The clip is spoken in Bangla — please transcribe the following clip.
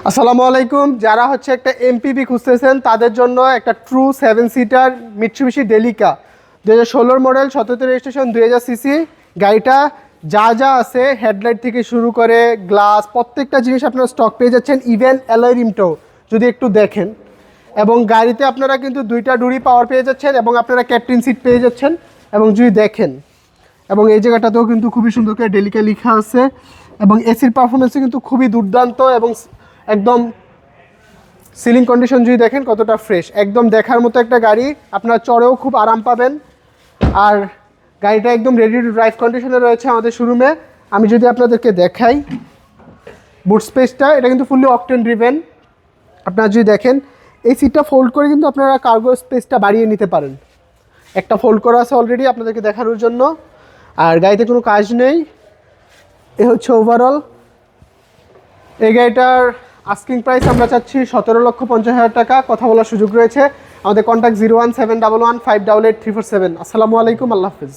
আসসালামু আলাইকুম। যারা হচ্ছে একটা এমপিভি খুঁজতেছেন তাদের জন্য একটা true 7 seater Mitsubishi ডেলিকা 2016 model, 17 registration, 2000 CC গাড়িটা যা যা আছে হেডলাইট থেকে শুরু করে গ্লাস প্রত্যেকটা জিনিস আপনারা স্টক পেয়ে যাচ্ছেন, ইভেন অ্যালয় রিমটাও যদি একটু দেখেন। এবং গাড়িতে আপনারা কিন্তু 2টা ডুরি পাওয়ার পেয়ে যাচ্ছেন এবং আপনারা ক্যাপ্টেন সিট পেয়ে যাচ্ছেন। এবং যদি দেখেন এবং এই জায়গাটাতেও কিন্তু খুবই সুন্দর করে ডেলিকা লেখা আছে এবং এসির পারফরমেন্সও কিন্তু খুবই দুর্দান্ত এবং একদম সিলিং কন্ডিশন যদি দেখেন কতটা ফ্রেশ, একদম দেখার মতো একটা গাড়ি। আপনার চড়েও খুব আরাম পাবেন। আর গাড়িটা একদম রেডি টু ড্রাইভ কন্ডিশনে রয়েছে আমাদের শোরুমে। আমি যদি আপনাদেরকে দেখাই বুট স্পেসটা, এটা কিন্তু ফুললি অকটেন ড্রিভেন। আপনারা যদি দেখেন এই সিটটা ফোল্ড করে কিন্তু আপনারা কার্গো স্পেসটা বাড়িয়ে নিতে পারেন। একটা ফোল্ড করা আছে অলরেডি আপনাদেরকে দেখানোর জন্য। আর গাড়িতে কোনো কাজ নেই। এ হচ্ছে ওভারঅল এই গাড়িটার আস্কিং প্রাইস আমরা চাচ্ছি 17,50,000 টাকা। কথা বলার সুযোগ রয়েছে। আমাদের কন্ট্যাক্ট 01711588347। আসসালামু আলাইকুম, আল্লাহ হাফিজ।